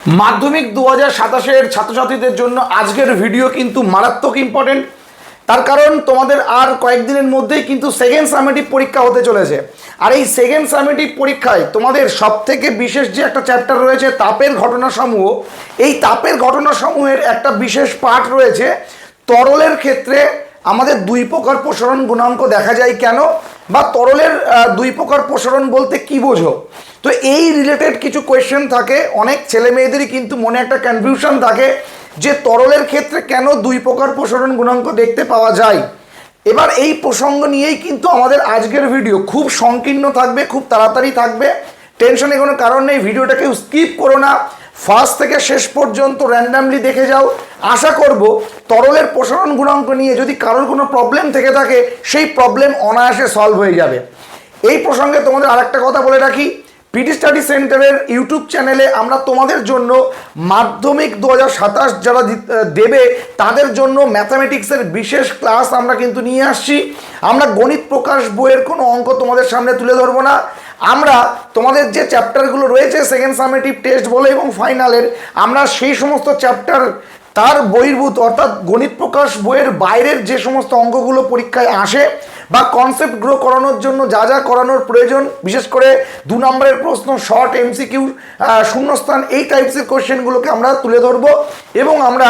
মাধ্যমিক 2027-এর ছাত্রছাত্রীদের জন্য আজকের ভিডিও কিন্তু মারাত্মক ইম্পর্টেন্ট। তার কারণ তোমাদের আর কয়েকদিনের মধ্যেই কিন্তু সেকেন্ড সামেটিভ পরীক্ষা হতে চলেছে। আর এই সেকেন্ড সামেটিভ পরীক্ষায় তোমাদের সবথেকে বিশেষ যে একটা চ্যাপ্টার রয়েছে তাপের ঘটনাসমূহ, এই তাপের ঘটনাসমূহের একটা বিশেষ পার্ট রয়েছে তরলের ক্ষেত্রে আমাদের দুই প্রকার প্রসারণ গুণাঙ্ক দেখা যায় কেন, বা তরলের দুই প্রকার প্রসারণ বলতে কি বোঝো। তো এই রিলেটেড কিছু কোয়েশ্চেন থাকে, অনেক ছেলে মেয়েদেরই কিন্তু মনে একটা কনফিউশন থাকে যে তরলের ক্ষেত্রে কেন দুই প্রকার প্রসারণ গুণাঙ্ক দেখতে পাওয়া যায়। এবার এই প্রসঙ্গ নিয়েই কিন্তু আমাদের আজকের ভিডিও খুব সংকীর্ণ থাকবে, খুব তাড়াতাড়ি থাকবে, টেনশনে কোনো কারণ নেই। ভিডিওটাকে স্কিপ করো না, ফার্স্ট থেকে শেষ পর্যন্ত র্যান্ডামলি দেখে যাও। আশা করব তরলের প্রসারণ গুণাঙ্ক নিয়ে যদি কারোর কোনো প্রবলেম থেকে থাকে সেই প্রবলেম অনায়াসে সলভ হয়ে যাবে। এই প্রসঙ্গে তোমাদের আরেকটা কথা বলে রাখি, পিটি স্টাডি সেন্টারের ইউটিউব চ্যানেলে আমরা তোমাদের জন্য মাধ্যমিক 2027 যারা দেবে তাদের জন্য ম্যাথামেটিক্সের বিশেষ ক্লাস আমরা কিন্তু নিয়ে আসছি। আমরা গণিত প্রকাশ বইয়ের কোনো অঙ্ক তোমাদের সামনে তুলে ধরবো না, আমরা তোমাদের যে চ্যাপ্টারগুলো রয়েছে সেকেন্ড সামেটিভ টেস্ট বলে এবং ফাইনালের, আমরা সেই সমস্ত চ্যাপ্টার তার বহির্ভূত অর্থাৎ গণিত প্রকাশ বইয়ের বাইরের যে সমস্ত অঙ্কগুলো পরীক্ষায় আসে বা কনসেপ্ট গ্রো করানোর জন্য যা যা করানোর প্রয়োজন, বিশেষ করে 2 নম্বরের প্রশ্ন, শর্ট এমসিকিউ, শূন্যস্থান, এই টাইপসের কোয়েশ্চেনগুলোকে আমরা তুলে ধরবো এবং আমরা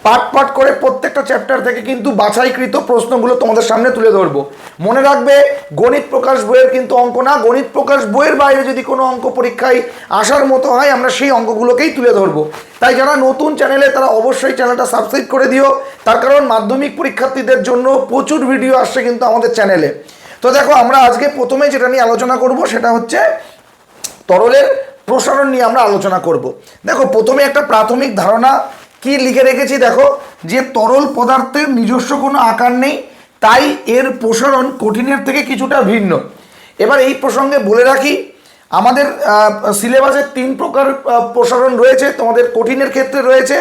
পার্ট পার্ট করে প্রত্যেকটা চ্যাপ্টার থেকে কিন্তু বাছাইকৃত প্রশ্নগুলো তোমাদের সামনে তুলে ধরবো। মনে রাখবে গণিত প্রকাশ বইয়ের কিন্তু অঙ্ক না, গণিত প্রকাশ বইয়ের বাইরে যদি কোনো অঙ্ক পরীক্ষায় আসার মতো হয় আমরা সেই অঙ্কগুলোকেই তুলে ধরবো। তাই যারা নতুন চ্যানেলে তারা অবশ্যই চ্যানেলটা সাবস্ক্রাইব করে দিও, তার কারণ মাধ্যমিক পরীক্ষার্থীদের জন্য প্রচুর ভিডিও আসছে কিন্তু আমাদের চ্যানেলে। তো দেখো, আমরা আজকে প্রথমে যেটা নিয়ে আলোচনা করব সেটা হচ্ছে তরলের প্রসারণ নিয়ে আমরা আলোচনা করব। দেখো, প্রথমে একটা প্রাথমিক ধারণা কি লিখে রেখেছি, দেখো যে তরল পদার্থের নিজস্ব কোনো আকার নেই, তাই এর প্রসারণ কঠিনের থেকে কিছুটা ভিন্ন। এবার এই প্রসঙ্গে বলে রাখি, আমাদের সিলেবাসে 3 প্রকার প্রসারণ রয়েছে। তোমাদের কঠিনের ক্ষেত্রে রয়েছে,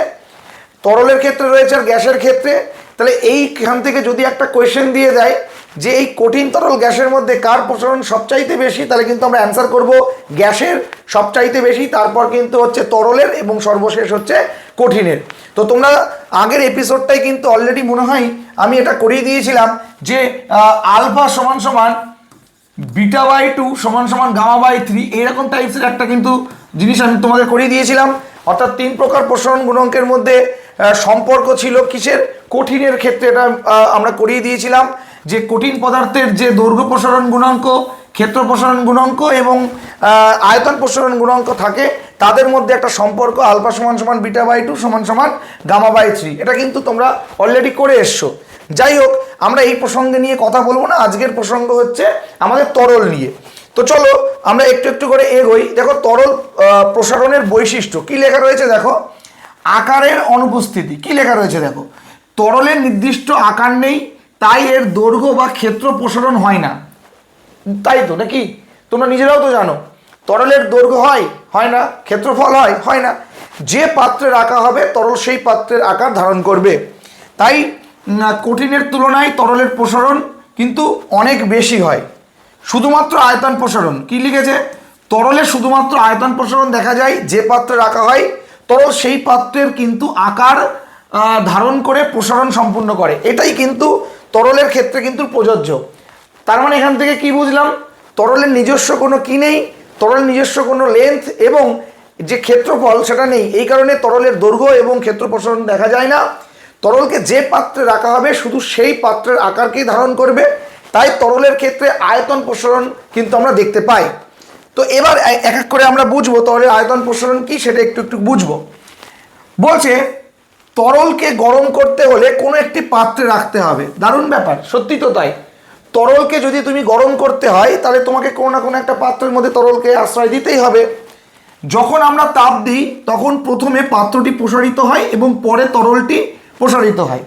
তরলের ক্ষেত্রে রয়েছে আর গ্যাসের ক্ষেত্রে। তাহলে এইখান থেকে যদি একটা কোয়েশ্চেন দিয়ে দেয় যে এই কঠিন তরল গ্যাসের মধ্যে কার প্রসারণ সবচাইতে বেশি, তাহলে কিন্তু আমরা অ্যান্সার করব গ্যাসের সবচাইতে বেশি, তারপর কিন্তু হচ্ছে তরলের এবং সর্বশেষ হচ্ছে কঠিনের। তো তোমরা আগের এপিসোডটাই কিন্তু অলরেডি মনে হয় আমি এটা করিয়ে দিয়েছিলাম যে আলফা সমান সমান বিটা বাই 2 সমান সমান গামা বাই 3, এরকম টাইপসের একটা কিন্তু জিনিস আমি তোমাদের করিয়ে দিয়েছিলাম। অর্থাৎ 3 প্রকার প্রসারণ গুণাঙ্কের মধ্যে সম্পর্ক ছিল কিসের, কঠিনের ক্ষেত্রে এটা আমরা করিয়ে দিয়েছিলাম যে কঠিন পদার্থের যে দৈর্ঘ্য প্রসারণ গুণাঙ্ক, ক্ষেত্র প্রসারণ গুণাঙ্ক এবং আয়তন প্রসারণ গুণাঙ্ক থাকে তাদের মধ্যে একটা সম্পর্ক আলফা সমান সমান বিটা বাই 2 সমান সমান গামা বাই 3, এটা কিন্তু তোমরা অলরেডি করে এসছো। যাই হোক, আমরা এই প্রসঙ্গে নিয়ে কথা বলবো না, আজকের প্রসঙ্গ হচ্ছে আমাদের তরল নিয়ে। তো চলো আমরা একটু একটু করে এগোই। দেখো, তরল প্রসারণের বৈশিষ্ট্য কি লেখা রয়েছে, দেখো আকারের অনুপস্থিতি। কি লেখা রয়েছে দেখো, তরলের নির্দিষ্ট আকার নেই তাই এর দৈর্ঘ্য বা ক্ষেত্র প্রসারণ হয় না। তাই তো নাকি? তোমরা নিজেরাও তো জানো তরলের দৈর্ঘ্য হয় না, ক্ষেত্রফল হয় না। যে পাত্রে রাখা হবে তরল সেই পাত্রের আকার ধারণ করবে। তাই কঠিনের তুলনায় তরলের প্রসারণ কিন্তু অনেক বেশি হয়। শুধুমাত্র আয়তন প্রসারণ, কি লিখেছে, তরলের শুধুমাত্র আয়তন প্রসারণ দেখা যায়, যে পাত্রে রাখা হয় তরল সেই পাত্রের কিন্তু আকার ধারণ করে প্রসারণ সম্পূর্ণ করে। এটাই কিন্তু তরলের ক্ষেত্রে কিন্তু প্রযোজ্য। তার মানে এখান থেকে কি বুঝলাম, তরলের নিজস্ব কোনো কি নেই, তরলের নিজস্ব কোনো লেন্থ এবং যে ক্ষেত্রফল সেটা নেই। এই কারণে তরলের দৈর্ঘ্য এবং ক্ষেত্র প্রসারণ দেখা যায় না। তরলকে যে পাত্রে রাখা হবে শুধু সেই পাত্রের আকারকেই ধারণ করবে, তাই তরলের ক্ষেত্রে আয়তন প্রসারণ কিন্তু আমরা দেখতে পাই। তো এবার এক এক করে আমরা বুঝবো তরলের আয়তন প্রসারণ কি, সেটা একটু একটু বুঝবো। বলছে তরলকে গরম করতে হলে কোনো একটি পাত্রে রাখতে হবে। দারুণ ব্যাপার, সত্যি তো তাই। তরলকে যদি তুমি গরম করতে হয় তাহলে তোমাকে কোনো না কোনো একটা পাত্রের মধ্যে তরলকে আশ্রয় দিতেই হবে। যখন আমরা তাপ দিই তখন প্রথমে পাত্রটি প্রসারিত হয় এবং পরে তরলটি প্রসারিত হয়।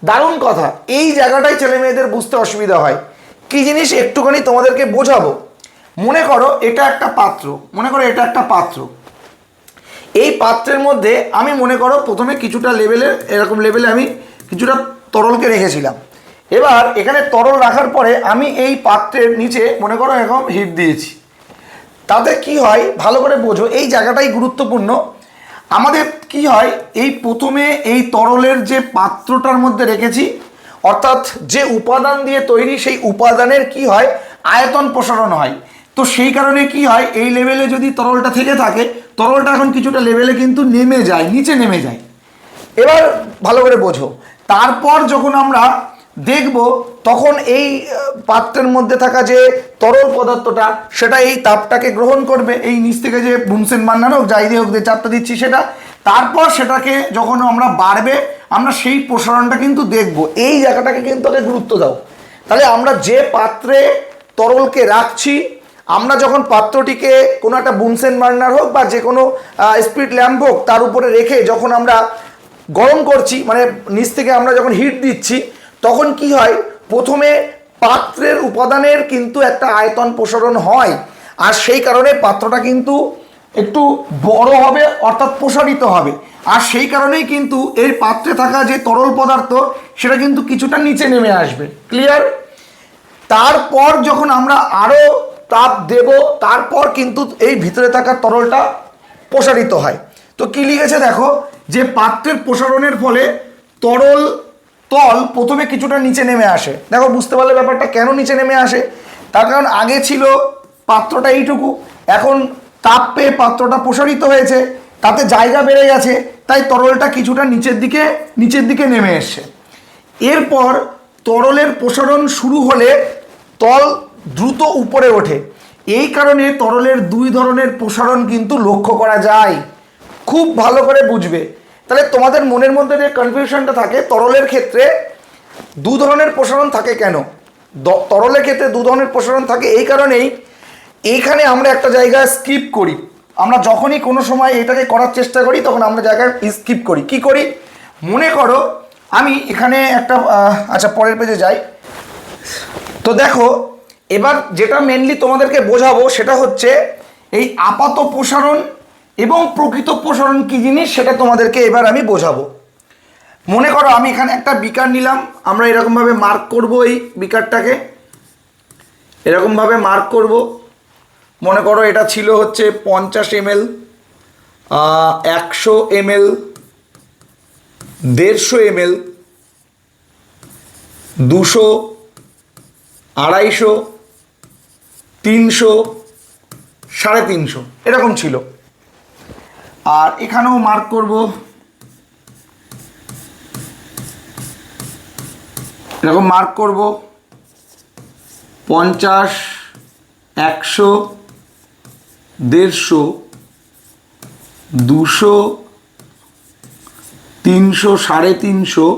দারুণ কথা, এই জায়গাটাই ছেলে মেয়েদের বুঝতে অসুবিধা হয়। কি জিনিস একটুখানি তোমাদেরকে বোঝাবো। মনে করো এটা একটা পাত্র, এই পাত্রের মধ্যে আমি মনে করো প্রথমে কিছুটা এরকম লেভেলে আমি কিছুটা তরলকে রেখেছিলাম। এবার এখানে তরল রাখার পরে আমি এই পাত্রের নিচে মনে করো এরকম হিট দিয়েছি। তাতে কি হয় ভালো করে বোঝো, এই জায়গাটাই গুরুত্বপূর্ণ। আমাদের কি হয়, এই প্রথমে এই তরলের যে পাত্রটার মধ্যে রেখেছি, অর্থাৎ যে উপাদান দিয়ে তৈরি সেই উপাদানের কি হয়, আয়তন প্রসারণ হয়। তো সেই কারণে কি হয়, এই লেভেলে যদি তরলটা থেকে থাকে, তরলটা এখন কিছুটা লেভেলে কিন্তু নেমে যায়, নিচে নেমে যায়। এবার ভালো করে বোঝো, তারপর যখন আমরা দেখব তখন এই পাত্রের মধ্যে থাকা যে তরল পদার্থটা সেটা এই তাপটাকে গ্রহণ করবে, এই নিচ থেকে যে বুনসেন বান্নার হোক যাই দিয়ে হোক যে চাপটা দিচ্ছি সেটা, তারপর সেটাকে যখন আমরা বাড়বে আমরা সেই প্রসারণটা কিন্তু দেখব। এই জায়গাটাকে কিন্তু আগে গুরুত্ব দাও। তাহলে আমরা যে পাত্রে তরলকে রাখছি, আমরা যখন পাত্রটিকে কোনো একটা বুনসেন বার্নার হোক বা যে কোনো স্পিরিট ল্যাম্প হোক তার উপরে রেখে যখন আমরা গরম করছি, মানে নিচ থেকে আমরা যখন হিট দিচ্ছি, তখন কি হয়, প্রথমে পাত্রের উপাদানের কিন্তু একটা আয়তন প্রসারণ হয়, আর সেই কারণে পাত্রটা কিন্তু একটু বড় হবে, অর্থাৎ প্রসারিত হবে। আর সেই কারণেই কিন্তু এই পাত্রে থাকা যে তরল পদার্থ সেটা কিন্তু কিছুটা নিচে নেমে আসবে। ক্লিয়ার? তারপর যখন আমরা আরও তাপ দেব, তারপর কিন্তু এই ভিতরে থাকা তরলটা প্রসারিত হয়। তো কি লিখেছে দেখো, যে পাত্রের প্রসারণের ফলে তরল তল প্রথমে কিছুটা নিচে নেমে আসে। দেখো বুঝতে পারলে ব্যাপারটা কেন নিচে নেমে আসে। তার কারণ আগে ছিল পাত্রটা এইটুকু, এখন তাপ পেয়ে পাত্রটা প্রসারিত হয়েছে, তাতে জায়গা বেড়ে গেছে, তাই তরলটা কিছুটা নিচের দিকে নেমে এসছে। এরপর তরলের প্রসারণ শুরু হলে তল দ্রুত উপরে ওঠে। এই কারণে তরলের দুই ধরনের প্রসারণ কিন্তু লক্ষ্য করা যায়। খুব ভালো করে বুঝবে। তাহলে তোমাদের মনের মধ্যে যে কনফিউশনটা থাকে, তরলের ক্ষেত্রে দু ধরনের প্রসারণ থাকে কেন, তরলের ক্ষেত্রে দু ধরনের প্রসারণ থাকে এই কারণেই, এইখানে আমরা একটা জায়গায় স্কিপ করি। আমরা যখনই কোনো সময় এটাকে করার চেষ্টা করি তখন আমরা জায়গায় স্কিপ করি। কি করি, মনে করো আমি এখানে একটা আচ্ছা পরের পেজে যাই। তো দেখো এবার যেটা মেনলি তোমাদেরকে বোঝাবো সেটা হচ্ছে এই আপাত প্রসারণ এবং প্রকৃত প্রসারণ কি জিনিস সেটা তোমাদেরকে এবার আমি বোঝাবো। মনে করো আমি এখানে একটা বিকার নিলাম, আমরা এরকমভাবে মার্ক করব, এই বিকারটাকে এরকমভাবে মার্ক করব। মনে করো এটা ছিল হচ্ছে 50 ml, 100 ml, 150 ml, 200, 250, 300, 350 এরকম ছিল। আর এখানেও মার্ক করব, এরকম মার্ক করব 50, 100, 150, 200, 300, 350,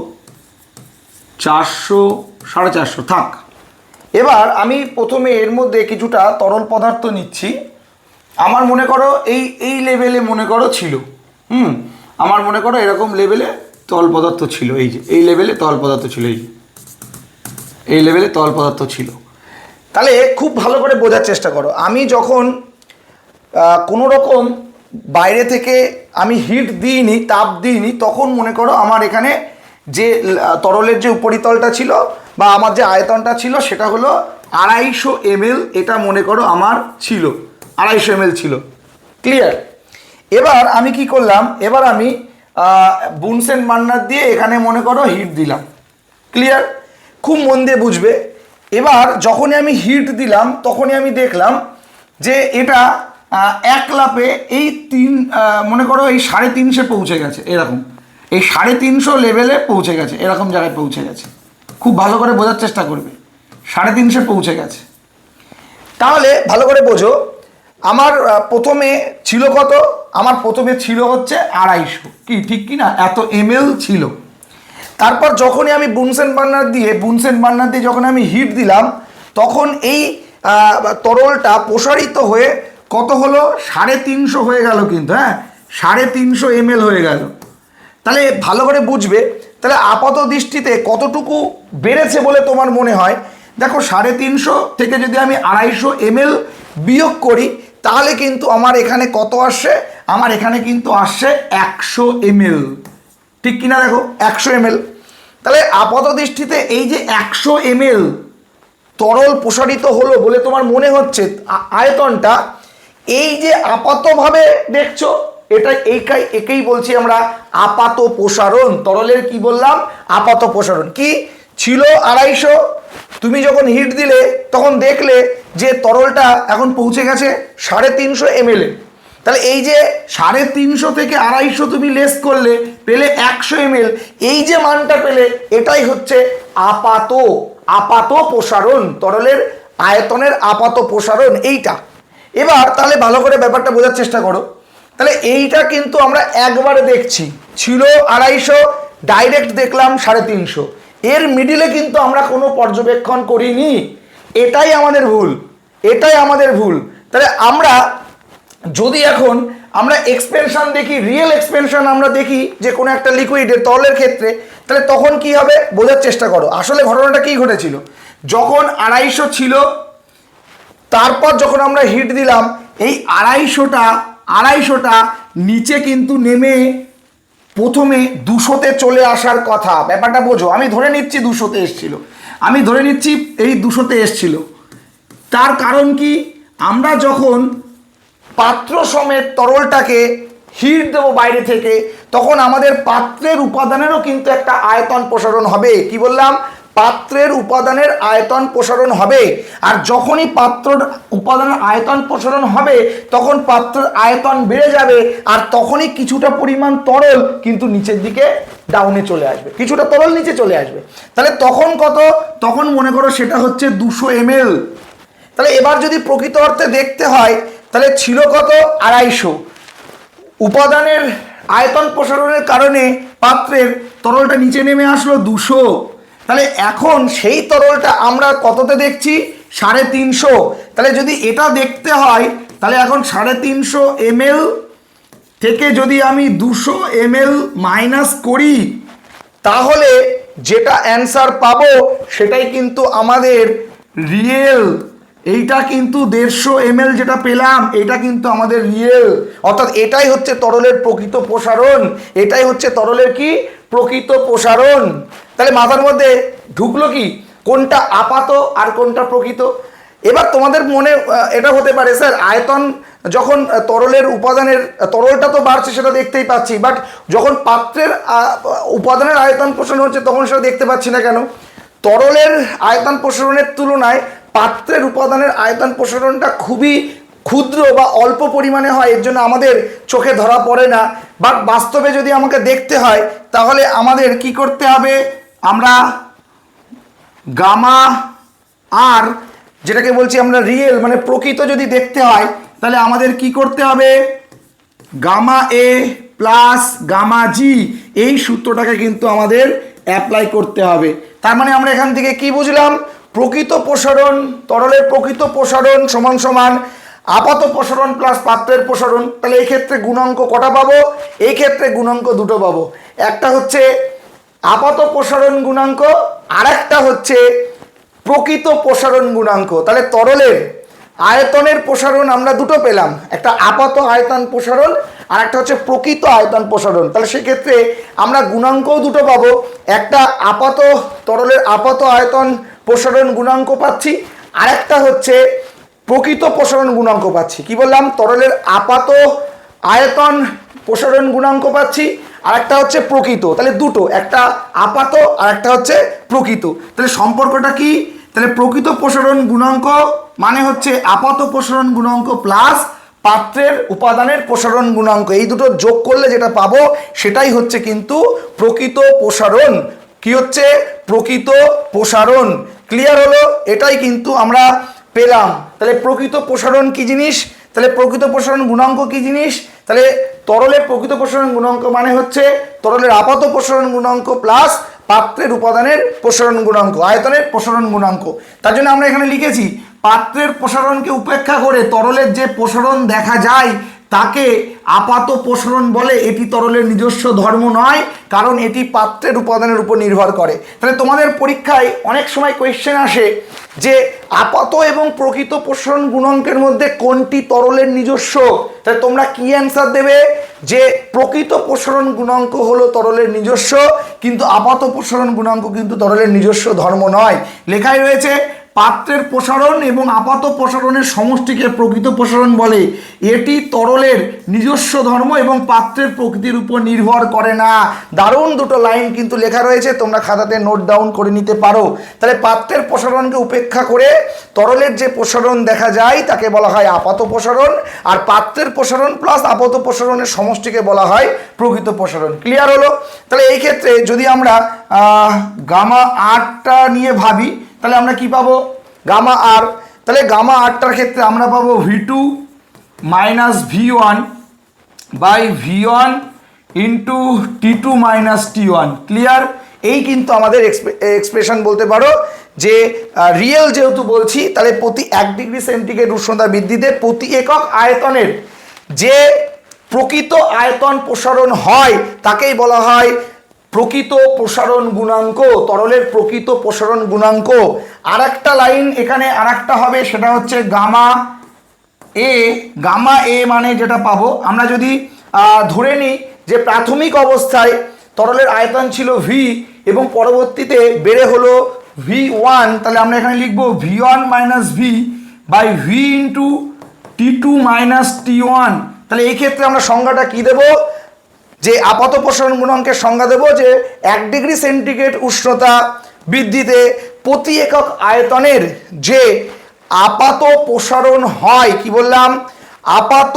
400, 450 থাক। এবার আমি প্রথমে এর মধ্যে কিছুটা তরল পদার্থ নিচ্ছি। আমার মনে করো এই লেভেলে মনে করো ছিল, আমার মনে করো এরকম লেভেলে তরল পদার্থ ছিল, এই যে এই লেভেলে তরল পদার্থ ছিল, এই লেভেলে তরল পদার্থ ছিল। তাহলে খুব ভালো করে বোঝার চেষ্টা করো, আমি যখন কোনো রকম বাইরে থেকে আমি হিট দিইনি, তাপ দিইনি, তখন মনে করো আমার এখানে যে তরলের যে উপরিতলটা ছিল বা আমার যে আয়তনটা ছিল সেটা হলো 250 ml। এটা মনে করো আমার ছিল 250 ml ছিল। ক্লিয়ার? এবার আমি কি করলাম, এবার আমি বুনসেন বার্নার দিয়ে এখানে মনে করো হিট দিলাম। ক্লিয়ার? খুব মন দিয়ে বুঝবে। এবার যখনই আমি হিট দিলাম তখনই আমি দেখলাম যে এটা এক লাপে এই মনে করো এই 350 পৌঁছে গেছে, এরকম এই 350 লেভেলে পৌঁছে গেছে, এরকম জায়গায় পৌঁছে গেছে। খুব ভালো করে বোঝার চেষ্টা করবে, 350 পৌঁছে গেছে। তাহলে ভালো করে বোঝো, আমার প্রথমে ছিল কত, আমার প্রথমে ছিল হচ্ছে 250, কি ঠিক কি না, এত ml ছিল। তারপর যখনই আমি বুনসেন বার্নার দিয়ে যখন আমি হিট দিলাম তখন এই তরলটা প্রসারিত হয়ে কত হলো, 350 হয়ে গেল কিন্তু, হ্যাঁ 350 ml হয়ে গেল। তাহলে ভালো করে বুঝবে, তাহলে আপাত দৃষ্টিতে কতটুকু বেড়েছে বলে তোমার মনে হয়। দেখো 350 থেকে যদি আমি 250 ml বিয়োগ করি তাহলে কিন্তু আমার এখানে কত আসছে, আমার এখানে কিন্তু আসছে 100 ml, ঠিক কিনা দেখো 100 ml। তাহলে আপাত দৃষ্টিতে এই যে 100 ml তরল প্রসারিত হলো বলে তোমার মনে হচ্ছে আয়তনটা, এই যে আপাতভাবে দেখছো একেই বলছি আমরা আপাত প্রসারণ। তরলের কি বললাম? আপাত প্রসারণ। কি ছিল 250, তুমি যখন হিট দিলে তখন দেখলে যে তরলটা এখন পৌঁছে গেছে 350 ml এ। তাহলে এই যে 350 থেকে 250 তুমি লেস করলে, পেলে 100 ml, এই যে মানটা পেলে এটাই হচ্ছে আপাত প্রসারণ, তরলের আয়তনের আপাত প্রসারণ এইটা। এবার তাহলে ভালো করে ব্যাপারটা বোঝার চেষ্টা করো। তাহলে এইটা কিন্তু আমরা একবারে দেখছি, ছিল 250, ডাইরেক্ট দেখলাম 350, এর মিডিলে কিন্তু আমরা কোনো পর্যবেক্ষণ করিনি। এটাই আমাদের ভুল। তাহলে আমরা যদি এখন আমরা এক্সপেনশন দেখি, রিয়েল এক্সপেনশন আমরা দেখি যে কোনো একটা লিকুইডের তরলের ক্ষেত্রে, তাহলে তখন কি হবে বোঝার চেষ্টা করো। আসলে ঘটনাটা কি ঘটেছিল, যখন 250 ছিল, তারপর যখন আমরা হিট দিলাম, এই 250টা নিচে কিন্তু নেমে প্রথমে 200-তে চলে আসার কথা। ব্যাপারটা বোঝো, আমি ধরে নিচ্ছি 200-তে এসছিল, এই 200-তে এসছিল। তার কারণ কি, আমরা যখন পাত্র সমেত তরলটাকে হিট দেবো বাইরে থেকে, তখন আমাদের পাত্রের উপাদানেরও কিন্তু একটা আয়তন প্রসারণ হবে। কি বললাম? পাত্রের উপাদানের আয়তন প্রসারণ হবে। আর যখনই পাত্রের উপাদানের আয়তন প্রসারণ হবে, তখন পাত্রের আয়তন বেড়ে যাবে, আর তখনই কিছুটা পরিমাণ তরল কিন্তু নিচের দিকে ডাউনে চলে আসবে, কিছুটা তরল নিচে চলে আসবে। তাহলে তখন কত? তখন মনে করো সেটা হচ্ছে 200 ml। তাহলে এবার যদি প্রকৃত অর্থে দেখতে হয়, তাহলে ছিল কত? 250। উপাদানের আয়তন প্রসারণের কারণে পাত্রের তরলটা নিচে নেমে আসলো 200। তাহলে এখন সেই তরলটা আমরা কততে দেখছি? 350। তাহলে যদি এটা দেখতে হয়, তাহলে এখন 350 ml থেকে যদি আমি 200 ml মাইনাস করি, তাহলে যেটা অ্যান্সার পাবো সেটাই কিন্তু আমাদের রিয়েল। এইটা কিন্তু 150 ml যেটা পেলাম, এটা কিন্তু আমাদের রিয়েল। অর্থাৎ এটাই হচ্ছে তরলের প্রকৃত প্রসারণ, এটাই হচ্ছে তরলের কি প্রকৃত প্রসারণ। তাহলে মাথার মধ্যে ঢুকলো কি কোনটা আপাত আর কোনটা প্রকৃত। এবার তোমাদের মনে এটা হতে পারে, স্যার আয়তন যখন তরলের উপাদানের, তরলটা তো বাড়ছে সেটা দেখতেই পাচ্ছি, বাট যখন পাত্রের উপাদানের আয়তন প্রসারণ হচ্ছে তখন সেটা দেখতে পাচ্ছি না কেন? তরলের আয়তন প্রসারণের তুলনায় পাত্রের উপাদানের আয়তন প্রসারণটা খুবই ক্ষুদ্র বা অল্প পরিমাণে হয়, এর জন্য আমাদের চোখে ধরা পড়ে না। বাট বাস্তবে যদি আমাকে দেখতে হয়, তাহলে আমাদের কি করতে হবে? আমরা গামা আর যেটাকে বলছি আমরা রিয়েল মানে প্রকৃত যদি দেখতে হয়, তাহলে আমাদের কি করতে হবে? গামা এ প্লাস গামা জি, এই সূত্রটাকে কিন্তু আমাদের অ্যাপ্লাই করতে হবে। তার মানে আমরা এখান থেকে কি বুঝলাম? প্রকৃত প্রসারণ, তরলের প্রকৃত প্রসারণ সমান সমান আপাত প্রসারণ প্লাস পাত্রের প্রসারণ। তাহলে এই ক্ষেত্রে গুণাঙ্ক কটা পাবো? এই ক্ষেত্রে গুণাঙ্ক দুটো পাবো, একটা হচ্ছে আপাত প্রসারণ গুণাঙ্ক, আর একটা হচ্ছে প্রকৃত প্রসারণ গুণাঙ্ক। তাহলে তরলের আয়তনের প্রসারণ আমরা দুটো পেলাম, একটা আপাত আয়তন প্রসারণ আর একটা হচ্ছে প্রকৃত আয়তন প্রসারণ। তাহলে সেক্ষেত্রে আমরা গুণাঙ্কও দুটো পাবো, একটা আপাত তরলের আপাত আয়তন প্রসারণ গুণাঙ্ক পাচ্ছি, আর একটা হচ্ছে প্রকৃত প্রসারণ গুণাঙ্ক পাচ্ছি। কি বললাম? তরলের আপাত আয়তন প্রসারণ গুণাঙ্ক পাচ্ছি, আর একটা হচ্ছে প্রকৃত। তাহলে দুটো, একটা আপাত আর একটা হচ্ছে প্রকৃত। তাহলে সম্পর্কটা কি? তাহলে প্রকৃত প্রসারণ গুণাঙ্ক মানে হচ্ছে আপাত প্রসারণ গুণাঙ্ক প্লাস পাত্রের উপাদানের প্রসারণ গুণাঙ্ক, এই দুটো যোগ করলে যেটা পাবো সেটাই হচ্ছে কিন্তু প্রকৃত প্রসারণ। কি হচ্ছে? প্রকৃত প্রসারণ। ক্লিয়ার হলো? এটাই কিন্তু আমরা পেলাম। তাহলে প্রকৃত প্রসারণ কি জিনিস? তাহলে প্রকৃত প্রসারণ গুণাঙ্ক কি জিনিস? তাহলে তরলের প্রকৃত প্রসারণ গুণাঙ্ক মানে হচ্ছে তরলের আপাত প্রসারণ গুণাঙ্ক প্লাস পাত্রের উপাদানের প্রসারণ গুণাঙ্ক, আয়তনের প্রসারণ গুণাঙ্ক। তার জন্য আমরা এখানে লিখেছি পাত্রের প্রসারণকে উপেক্ষা করে তরলের যে প্রসারণ দেখা যায় তাকে আপাত প্রসারণ বলে। এটি তরলের নিজস্ব ধর্ম নয়, কারণ এটি পাত্রের উপাদানের উপর নির্ভর করে। তাহলে তোমাদের পরীক্ষায় অনেক সময় কোয়েশ্চেন আসে যে আপাত এবং প্রকৃত প্রসারণ গুণাঙ্কের মধ্যে কোনটি তরলের নিজস্ব। তাহলে তোমরা কি অ্যান্সার দেবে? যে প্রকৃত প্রসারণ গুণাঙ্ক হলো তরলের নিজস্ব, কিন্তু আপাত প্রসারণ গুণাঙ্ক কিন্তু তরলের নিজস্ব ধর্ম নয়। লেখাই রয়েছে পাত্রের প্রসারণ এবং আপাত প্রসারণের সমষ্টিকে প্রকৃত প্রসারণ বলে। এটি তরলের নিজস্ব ধর্ম এবং পাত্রের প্রকৃতির উপর নির্ভর করে না। দারুণ দুটো লাইন কিন্তু লেখা রয়েছে, তোমরা খাতাতে নোট ডাউন করে নিতে পারো। তাহলে পাত্রের প্রসারণকে উপেক্ষা করে তরলের যে প্রসারণ দেখা যায় তাকে বলা হয় আপাত প্রসারণ, আর পাত্রের প্রসারণ প্লাস আপাত প্রসারণের সমষ্টিকে বলা হয় প্রকৃত প্রসারণ। ক্লিয়ার হলো? তাহলে এই ক্ষেত্রে যদি আমরা গামা আরটা নিয়ে ভাবি তাহলে আমরা কি পাবো? গামা আর, তাহলে গামা আরটার ক্ষেত্রে আমরা পাবো V2 minus V1 by V1 into T2 minus T1। Clear? এই কিন্তু আমাদের এক্সপ্রেশন বলতে পারো যে রিয়েল যেহেতু বলছি, তাহলে প্রতি 1 ডিগ্রি সেন্টিগ্রেড উষ্ণতা বৃদ্ধিতে প্রতি একক আয়তনের যে প্রকৃত আয়তন প্রসারণ হয় তাকেই বলা হয় প্রকৃত প্রসারণ গুণাঙ্ক, তরলের প্রকৃত প্রসারণ গুণাঙ্ক। আর একটা লাইন এখানে আর একটা হবে, সেটা হচ্ছে গামা এ। গামা এ মানে যেটা পাবো আমরা যদি ধরে নিই যে প্রাথমিক অবস্থায় তরলের আয়তন ছিল V এবং পরবর্তীতে বেড়ে হলো V1, তাহলে আমরা এখানে লিখবো V1 minus V by V into T2 minus T1। তাহলে এই ক্ষেত্রে আমরা সংজ্ঞাটা কি দেব? যে আপাত প্রসারণ গুণাঙ্কের সংজ্ঞা দেব যে 1 ডিগ্রি সেন্টিগ্রেড উষ্ণতা বৃদ্ধিতে প্রতি একক আয়তনের যে আপাত প্রসারণ হয়, কি বললাম? আপাত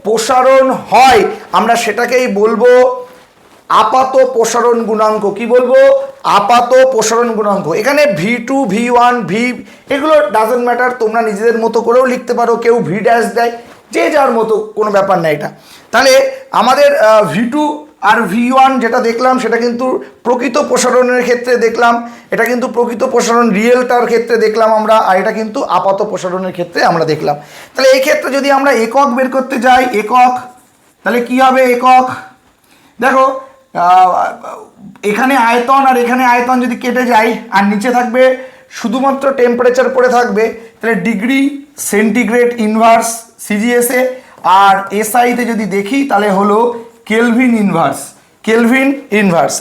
প্রসারণ হয়, আমরা সেটাকেই বলবো আপাত প্রসারণ গুণাঙ্ক। কি বলবো? আপাত প্রসারণ গুণাঙ্ক। এখানে V2 V1 V এগুলো ডাজন্ট ম্যাটার, তোমরা নিজেদের মতো করেও লিখতে পারো, কেউ V ড্যাশ দেয়, যে যার মতো, কোনো ব্যাপার না এটা। তাহলে আমাদের V2 আর V1 যেটা দেখলাম সেটা কিন্তু প্রকৃত প্রসারণের ক্ষেত্রে দেখলাম, এটা কিন্তু প্রকৃত প্রসারণ রিয়েলটার ক্ষেত্রে দেখলাম আমরা, আর এটা কিন্তু আপাত প্রসারণের ক্ষেত্রে আমরা দেখলাম। তাহলে এই ক্ষেত্রে যদি আমরা একক বের করতে যাই, একক, তাহলে কি হবে একক? দেখো এখানে আয়তন আর এখানে আয়তন যদি কেটে যায় আর নিচে থাকবে শুধুমাত্র টেম্পারেচার পড়ে থাকবে, তাহলে ডিগ্রি সেন্টিগ্রেড ইনভার্স সিজিএসএ, আর এসআইতে যদি দেখি তাহলে হলো কেলভিন ইনভার্স। কেলভিন ইনভার্স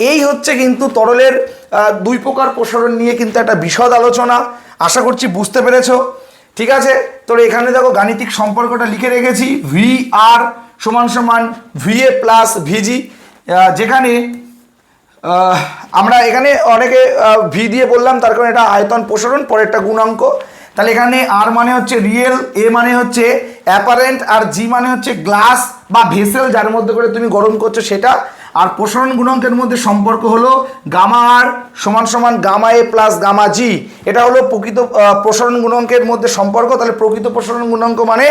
এই হচ্ছে কিন্তু তরলের দুই প্রকার প্রসারণ নিয়ে কিন্তু একটা বিশদ আলোচনা। আশা করছি বুঝতে পেরেছো। ঠিক আছে, তো এখানে দেখো গাণিতিক সম্পর্কটা লিখে রেখেছি, ভি আর সমান সমান ভিএ প্লাস ভিজি, যেখানে আমরা এখানে অনেকে ভি দিয়ে বললাম তার কারণ এটা আয়তন প্রসারণ, পরে একটা গুণাঙ্ক। তাহলে এখানে আর মানে হচ্ছে রিয়েল, এ মানে হচ্ছে অ্যাপারেন্ট, আর জি মানে হচ্ছে গ্লাস বা ভেসেল যার মধ্যে করে তুমি গরম করছো সেটা। আর প্রসারণ গুণাঙ্কের মধ্যে সম্পর্ক হলো গামা আর সমান সমান গামা এ প্লাস গামা জি, এটা হলো প্রকৃত প্রসারণ গুণাঙ্কের মধ্যে সম্পর্ক। তাহলে প্রকৃত প্রসারণ গুণাঙ্ক মানে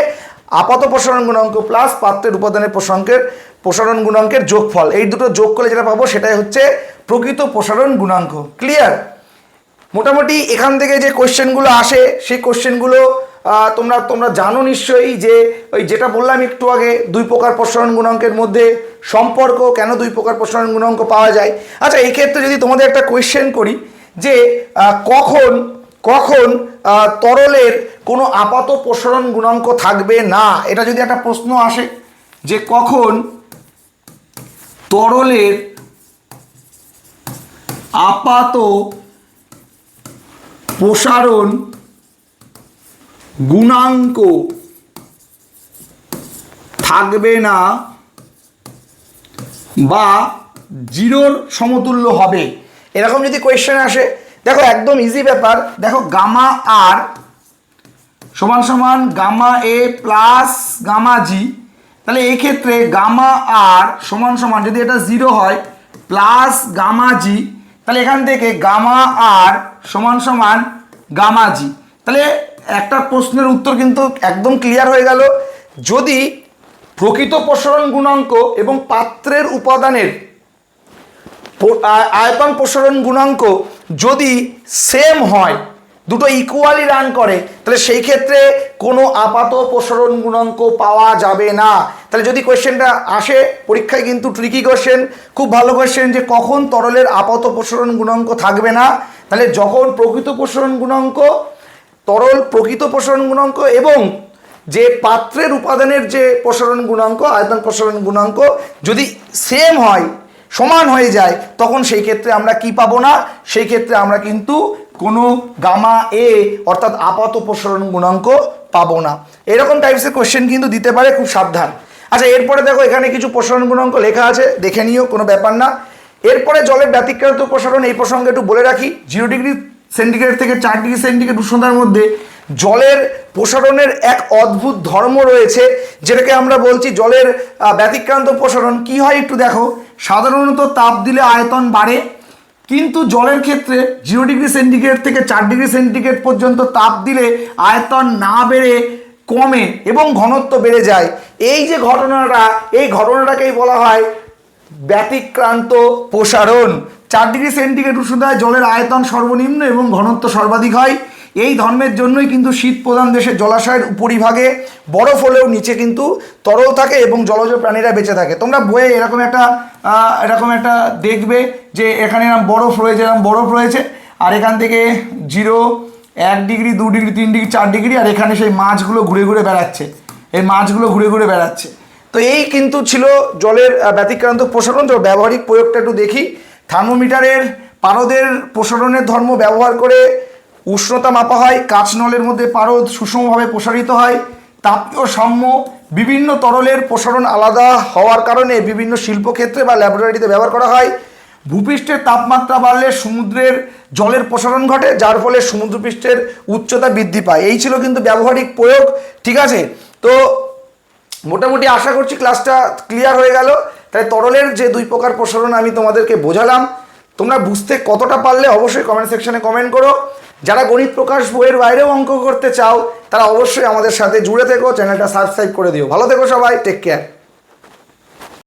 আপাত প্রসারণ গুণাঙ্ক প্লাস পাত্রের উপাদানের প্রসারণ গুণাঙ্কের যোগফল, এই দুটো যোগ করলে যেটা পাবো সেটাই হচ্ছে প্রকৃত প্রসারণ গুণাঙ্ক। ক্লিয়ার? মোটামুটি এখান থেকে যে কোশ্চেনগুলো আসে সেই কোশ্চেনগুলো তোমরা জানো নিশ্চয়ই, যে ওই যেটা বললাম একটু আগে, দুই প্রকার প্রসারণ গুণাঙ্কের মধ্যে সম্পর্ক, কেন দুই প্রকার প্রসারণ গুণাঙ্ক পাওয়া যায়। আচ্ছা, এই ক্ষেত্রে যদি তোমাদের একটা কোয়েশ্চেন করি যে কখন তরলের কোনো আপাত প্রসারণ গুণাঙ্ক থাকবে না, এটা যদি একটা প্রশ্ন আসে যে কখন তরলের আপাত প্রসারণ গুণাঙ্ক থাকবে না বা জিরোর সমতুল্য হবে, এরকম যদি কোয়েশ্চেন আসে, দেখো একদম ইজি ব্যাপার। দেখো গামা আর সমান সমান গামা এ প্লাস গামা জি, তাহলে এই ক্ষেত্রে গামা আর সমান সমান যদি এটা জিরো হয় প্লাস গামা জি, তাহলে এখান থেকে গামা আর সমান সমান গামা জি। তাহলে একটা প্রশ্নের উত্তর কিন্তু একদম ক্লিয়ার হয়ে গেল। যদি প্রকৃত প্রসারণ গুণাঙ্ক এবং পাত্রের উপাদানের আয়তন প্রসারণ গুণাঙ্ক যদি সেম হয়, দুটো ইকুয়ালি রান করে, তাহলে সেই ক্ষেত্রে কোনো আপাত প্রসারণ গুণাঙ্ক পাওয়া যাবে না। তাহলে যদি কোয়েশ্চেনটা আসে পরীক্ষায়, কিন্তু ট্রিকি কোয়েশ্চেন, খুব ভালো কোয়েশ্চেন, যে কখন তরলের আপাত প্রসারণ গুণাঙ্ক থাকবে না, তাহলে যখন প্রকৃত প্রসারণ গুণাঙ্ক, তরল প্রকৃত প্রসারণ গুণাঙ্ক এবং যে পাত্রের উপাদানের যে প্রসারণ গুণাঙ্ক, আয়তন প্রসারণ গুণাঙ্ক যদি সেম হয়, সমান হয়ে যায়, তখন সেই ক্ষেত্রে আমরা কি পাবো না, সেই ক্ষেত্রে আমরা কিন্তু কোনো গামা এ অর্থাৎ আপাত প্রসারণ গুণাঙ্ক পাবো না। এরকম টাইপসের কোশ্চেন কিন্তু দিতে পারে, খুব সাবধান। আচ্ছা, এরপরে দেখো এখানে কিছু প্রসারণ গুণাঙ্ক লেখা আছে, দেখে নিও, কোনো ব্যাপার না। এরপরে জলের ব্যতিক্রান্ত প্রসারণ, এই প্রসঙ্গে একটু বলে রাখি, 0 ডিগ্রি সেন্টিগ্রেড থেকে 4 ডিগ্রি সেন্টিগ্রেড উষ্ণতার মধ্যে জলের প্রসারণের এক অদ্ভুত ধর্ম রয়েছে, যেটাকে আমরা বলছি জলের ব্যতিক্রান্ত প্রসারণ। কি হয় একটু দেখো, সাধারণত তাপ দিলে আয়তন বাড়ে, কিন্তু জলের ক্ষেত্রে 0 ডিগ্রি সেন্টিগ্রেড থেকে 4 ডিগ্রি সেন্টিগ্রেড পর্যন্ত তাপ দিলে আয়তন না বেড়ে কমে এবং ঘনত্ব বেড়ে যায়। এই যে ঘটনাটা, এই ঘটনাটাকেই বলা হয় ব্যতিক্রান্ত প্রসারণ। 4 ডিগ্রি সেন্টিগ্রেড উষ্ণতায় জলের আয়তন সর্বনিম্ন এবং ঘনত্ব সর্বাধিক হয়। এই ধর্মের জন্যই কিন্তু শীত প্রধান দেশের জলাশয়ের উপরিভাগে বরফ হলেও নিচে কিন্তু তরল থাকে এবং জলজ প্রাণীরা বেঁচে থাকে। তোমরা বইয়ে এরকম একটা দেখবে যে এখানে এরকম বরফ রয়েছে, এরকম বরফ রয়েছে, আর এখান থেকে 0, 1 ডিগ্রি, 2 ডিগ্রি, 3 ডিগ্রি, 4 ডিগ্রি, আর এখানে সেই মাছগুলো ঘুরে ঘুরে বেড়াচ্ছে, এই মাছগুলো ঘুরে ঘুরে বেড়াচ্ছে। তো এই কিন্তু ছিল জলের ব্যতিক্রান্ত প্রসারণ। তো ব্যবহারিক প্রয়োগটা একটু দেখি। থার্মোমিটারের পারদের প্রসারণের ধর্ম ব্যবহার করে উষ্ণতা মাপা হয়। কাঁচ নলের মধ্যে পারদ সুষমভাবে প্রসারিত হয়। তাপীয় সাম্য, বিভিন্ন তরলের প্রসারণ আলাদা হওয়ার কারণে বিভিন্ন শিল্পক্ষেত্রে বা ল্যাবরেটরিতে ব্যবহার করা হয়। ভূপৃষ্ঠের তাপমাত্রা বাড়লে সমুদ্রের জলের প্রসারণ ঘটে, যার ফলে সমুদ্রপৃষ্ঠের উচ্চতা বৃদ্ধি পায়। এই ছিল কিন্তু ব্যবহারিক প্রয়োগ, ঠিক আছে? তো মোটামুটি আশা করছি ক্লাসটা ক্লিয়ার হয়ে গেল। তাই তরলের যে 2 প্রকার প্রসারণ আমি তোমাদেরকে বোঝালাম, তোমরা বুঝতে কতটা পারলে অবশ্যই কমেন্ট সেকশনে কমেন্ট করো। যারা গণিত প্রকাশ বইয়ের বাইরেও অঙ্ক করতে চাও, তারা অবশ্যই আমাদের সাথে জুড়ে থেকো, চ্যানেলটা সাবস্ক্রাইব করে দিও। ভালো থেকো সবাই, টেক কেয়ার।